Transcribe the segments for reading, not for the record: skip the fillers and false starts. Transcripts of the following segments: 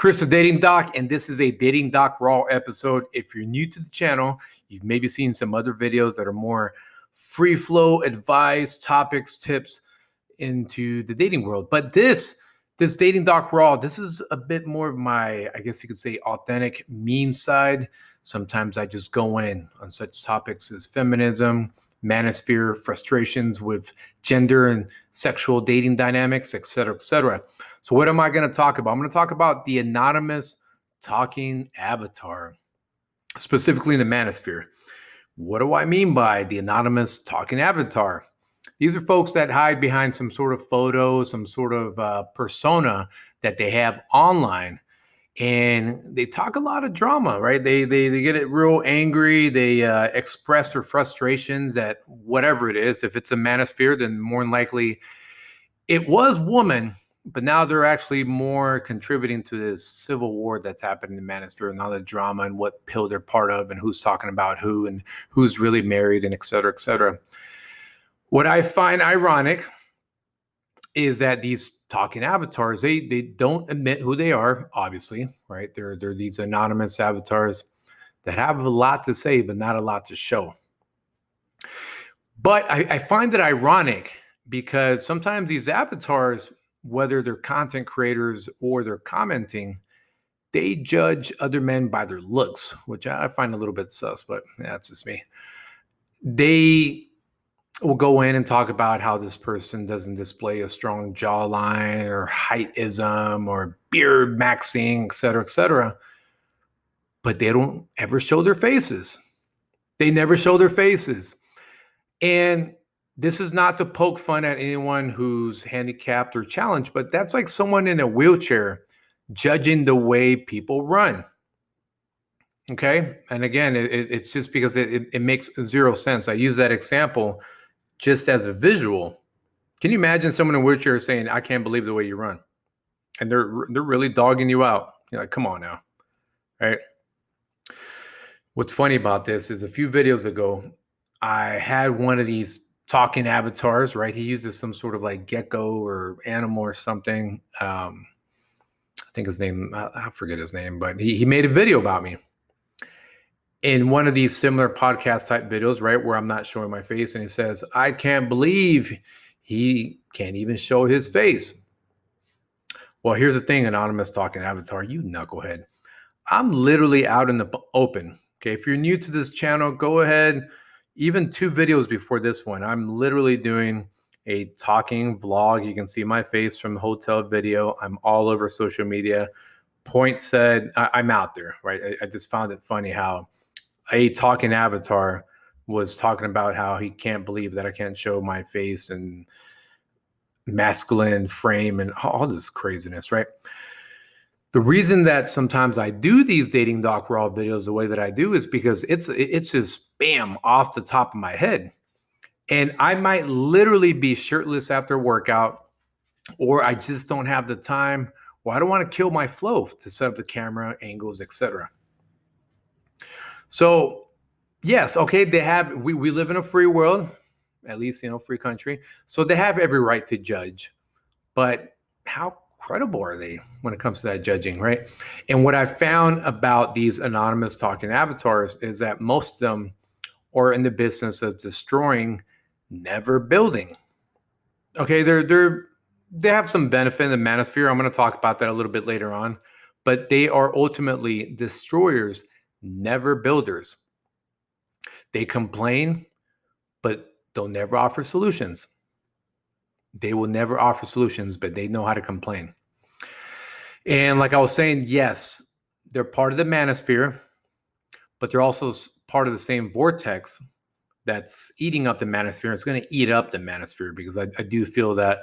Chris, the Dating Doc, and this is a Dating Doc Raw episode. If you're new to the channel, you've maybe seen some other videos that are more free flow advice, topics, tips into the dating world. But this Dating Doc Raw, this is a bit more of my, I guess you could say, authentic mean side. Sometimes I just go in on such topics as feminism, manosphere, frustrations with gender and sexual dating dynamics, et cetera, et cetera. So what am I going to talk about? I'm going to talk about the anonymous talking avatar, specifically in the manosphere. What do I mean by the anonymous talking avatar? These are folks that hide behind some sort of photo, some sort of persona that they have online. And they talk a lot of drama, right? They get it real angry. They express their frustrations at whatever it is. If it's a manosphere, then more than likely it was woman, but now they're actually more contributing to this civil war that's happening in the manosphere and all the drama and what pill they're part of and who's talking about who and who's really married and et cetera, et cetera. What I find ironic is that these talking avatars, they don't admit who they are, obviously, right? They're these anonymous avatars that have a lot to say, but not a lot to show. But I find it ironic because sometimes these avatars, whether they're content creators or they're commenting, they judge other men by their looks, which I find a little bit sus, but yeah, that's just me. They will go in and talk about how this person doesn't display a strong jawline or heightism or beard maxing, et cetera, but they don't ever show their faces. They never show their faces. And this is not to poke fun at anyone who's handicapped or challenged, but that's like someone in a wheelchair judging the way people run. Okay. And again, it's just because it makes zero sense. I use that example just as a visual. Can you imagine someone in a wheelchair saying, "I can't believe the way you run," and they're really dogging you out? You're like, come on now, right? What's funny about this is a few videos ago, I had one of these talking avatars, right? He uses some sort of like gecko or animal or something. I think his name, I forget his name, but he made a video about me. In one of these similar podcast type videos, right, where I'm not showing my face, and he says, "I can't believe he can't even show his face." Well, here's the thing, anonymous talking avatar, you knucklehead. I'm literally out in the open. Okay, if you're new to this channel, go ahead. Even 2 videos before this one, I'm literally doing a talking vlog. You can see my face from the hotel video. I'm all over social media. Point said, I'm out there, right? I just found it funny how a talking avatar was talking about how he can't believe that I can't show my face and masculine frame and all this craziness, right? The reason that sometimes I do these Dating Doc Raw videos the way that I do is because it's just bam off the top of my head. And I might literally be shirtless after a workout, or I just don't have the time, or I don't want to kill my flow to set up the camera angles, etc. So yes, okay, we live in a free world, at least, free country. So they have every right to judge, but how credible are they when it comes to that judging, right? And what I found about these anonymous talking avatars is that most of them are in the business of destroying, never building. Okay, they have some benefit in the manosphere. I'm going to talk about that a little bit later on, but they are ultimately destroyers, never builders. They complain, but they'll never offer solutions. They will never offer solutions, but they know how to complain. And like I was saying, yes, they're part of the manosphere, but they're also part of the same vortex that's eating up the manosphere. It's going to eat up the manosphere because I do feel that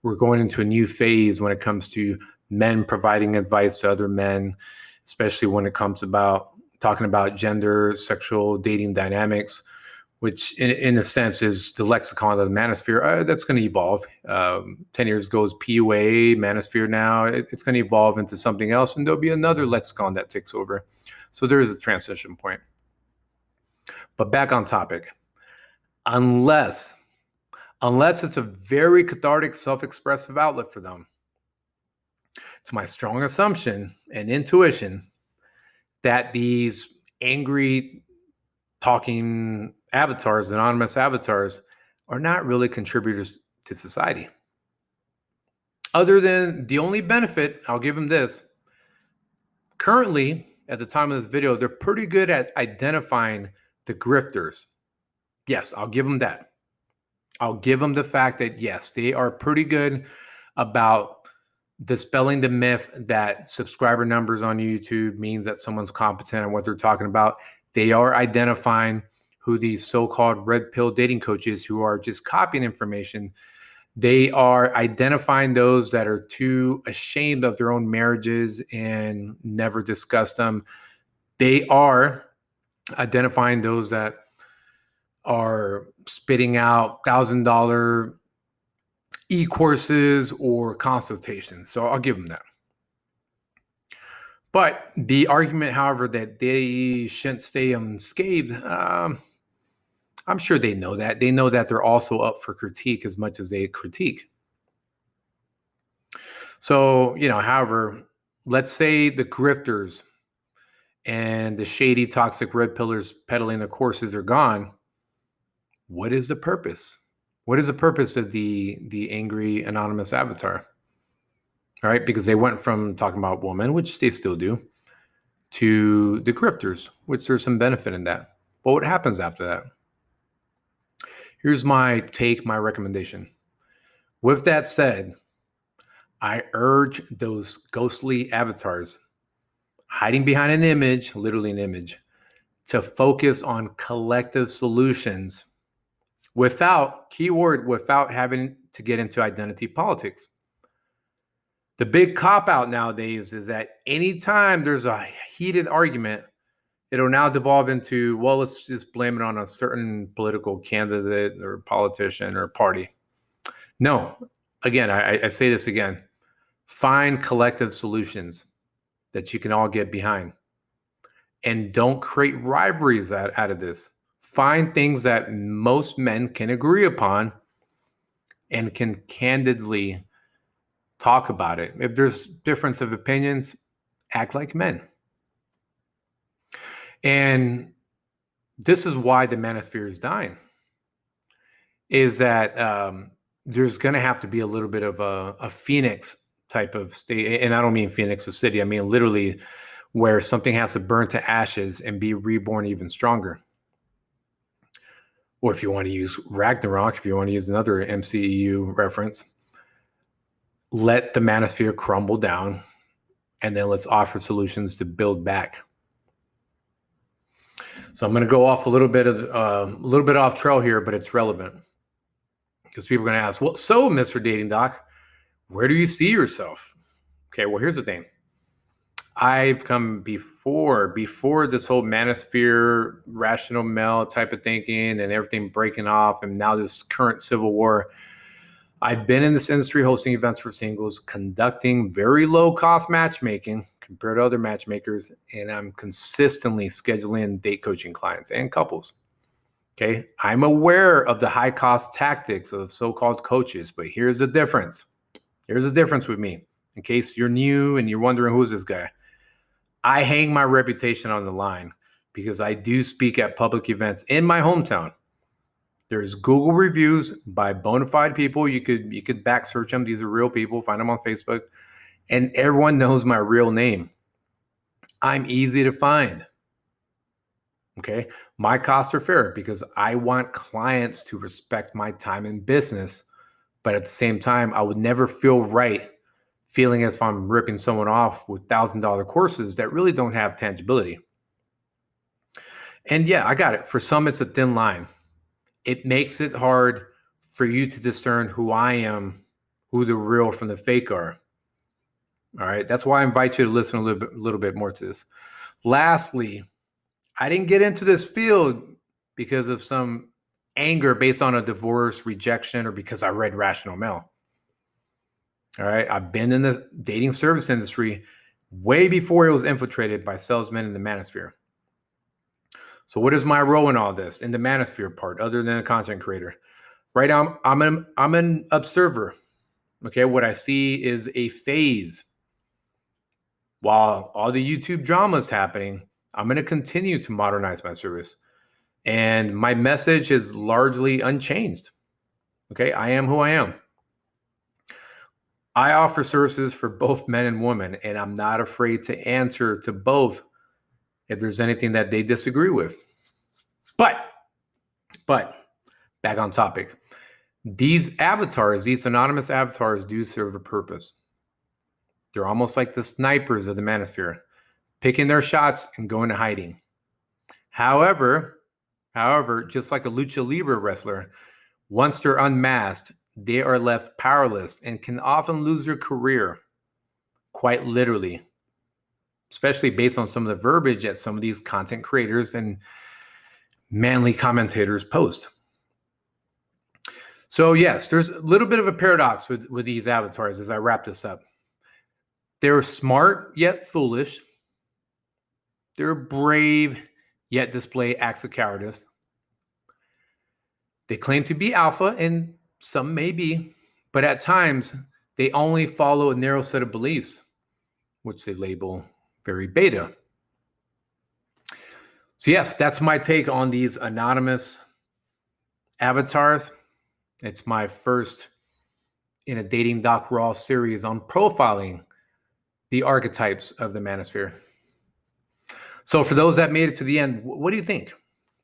we're going into a new phase when it comes to men providing advice to other men, especially when it comes about talking about gender, sexual dating dynamics, which in a sense is the lexicon of the manosphere. That's going to evolve. 10 years ago is PUA, manosphere now. It's going to evolve into something else, and there'll be another lexicon that takes over. So there is a transition point. But back on topic. Unless it's a very cathartic, self-expressive outlet for them, It's my strong assumption and intuition that these angry talking avatars, anonymous avatars, are not really contributors to society. Other than the only benefit, I'll give them this. Currently, at the time of this video, they're pretty good at identifying the grifters. Yes, I'll give them that. I'll give them the fact that, yes, they are pretty good about dispelling the myth that subscriber numbers on YouTube means that someone's competent on what they're talking about. They are identifying who these so-called red pill dating coaches who are just copying information. They are identifying those that are too ashamed of their own marriages and never discuss them. They are identifying those that are spitting out $1,000 e-courses or consultations. So I'll give them that. But the argument, however, that they shouldn't stay unscathed, I'm sure they know that. They know that they're also up for critique as much as they critique. So, however, let's say the grifters and the shady, toxic red pillars peddling the courses are gone. What is the purpose? What is the purpose of the angry anonymous avatar? All right, because they went from talking about women, which they still do, to the grifters, which there's some benefit in that. But what happens after that? Here's my take, my recommendation. With that said, I urge those ghostly avatars hiding behind an image, literally an image, to focus on collective solutions without having to get into identity politics. The big cop-out nowadays is that anytime there's a heated argument, it'll now devolve into, well, let's just blame it on a certain political candidate or politician or party. No, again, I say this again, find collective solutions that you can all get behind. And don't create rivalries out of this. Find things that most men can agree upon and can candidly talk about it. If there's difference of opinions, act like men. And this is why the Manosphere is dying, is that there's going to have to be a little bit of a Phoenix type of state. And I don't mean Phoenix, the city. I mean literally where something has to burn to ashes and be reborn even stronger. Or if you want to use Ragnarok, if you want to use another MCEU reference, let the Manosphere crumble down, and then let's offer solutions to build back. So I'm going to go off a little bit off trail here, but it's relevant because people are going to ask, well, so Mr. Dating Doc, where do you see yourself? Okay, well, here's the thing. I've come before this whole Manosphere, rational male type of thinking and everything breaking off, and now this current civil war. I've been in this industry hosting events for singles, conducting very low-cost matchmaking compared to other matchmakers, and I'm consistently scheduling date coaching clients and couples. Okay, I'm aware of the high-cost tactics of so-called coaches, but here's the difference. Here's the difference with me. In case you're new and you're wondering, who is this guy? I hang my reputation on the line because I do speak at public events in my hometown. There's Google reviews by bona fide people. You could back search them. These are real people. Find them on Facebook. And everyone knows my real name. I'm easy to find. Okay? My costs are fair because I want clients to respect my time in business. But at the same time, I would never feel right feeling as if I'm ripping someone off with $1,000 courses that really don't have tangibility. And yeah, I got it. For some, it's a thin line. It makes it hard for you to discern who I am, who the real from the fake are. All right. That's why I invite you to listen a little bit more to this. Lastly, I didn't get into this field because of some anger based on a divorce, rejection, or because I read Rational Male. All right. I've been in the dating service industry way before it was infiltrated by salesmen in the Manosphere. So what is my role in all this, in the Manosphere part, other than a content creator? Right now, I'm an observer. Okay. What I see is a phase. While all the YouTube drama is happening, I'm going to continue to modernize my service. And my message is largely unchanged. Okay, I am who I am. I offer services for both men and women, and I'm not afraid to answer to both if there's anything that they disagree with. But back on topic. These avatars, these anonymous avatars, do serve a purpose. They're almost like the snipers of the Manosphere, picking their shots and going to hiding. However, just like a lucha libre wrestler, once they're unmasked, they are left powerless and can often lose their career, quite literally, especially based on some of the verbiage that some of these content creators and manly commentators post. So yes, there's a little bit of a paradox with these avatars as I wrap this up. They're smart yet foolish. They're brave yet display acts of cowardice. They claim to be alpha, and some may be, but at times they only follow a narrow set of beliefs, which they label very beta. So yes, that's my take on these anonymous avatars. It's my first in a Dating Doc Raw series on profiling the archetypes of the Manosphere. So for those that made it to the end, what do you think?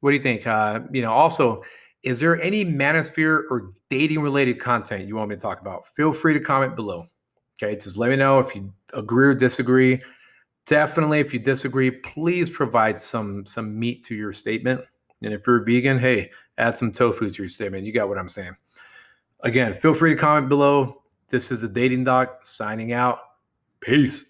What do you think? Also, is there any Manosphere or dating related content you want me to talk about? Feel free to comment below. Okay, just let me know if you agree or disagree. Definitely, if you disagree, please provide some meat to your statement. And if you're a vegan, hey, add some tofu to your statement. You got what I'm saying. Again, feel free to comment below. This is the Dating Doc signing out. Peace.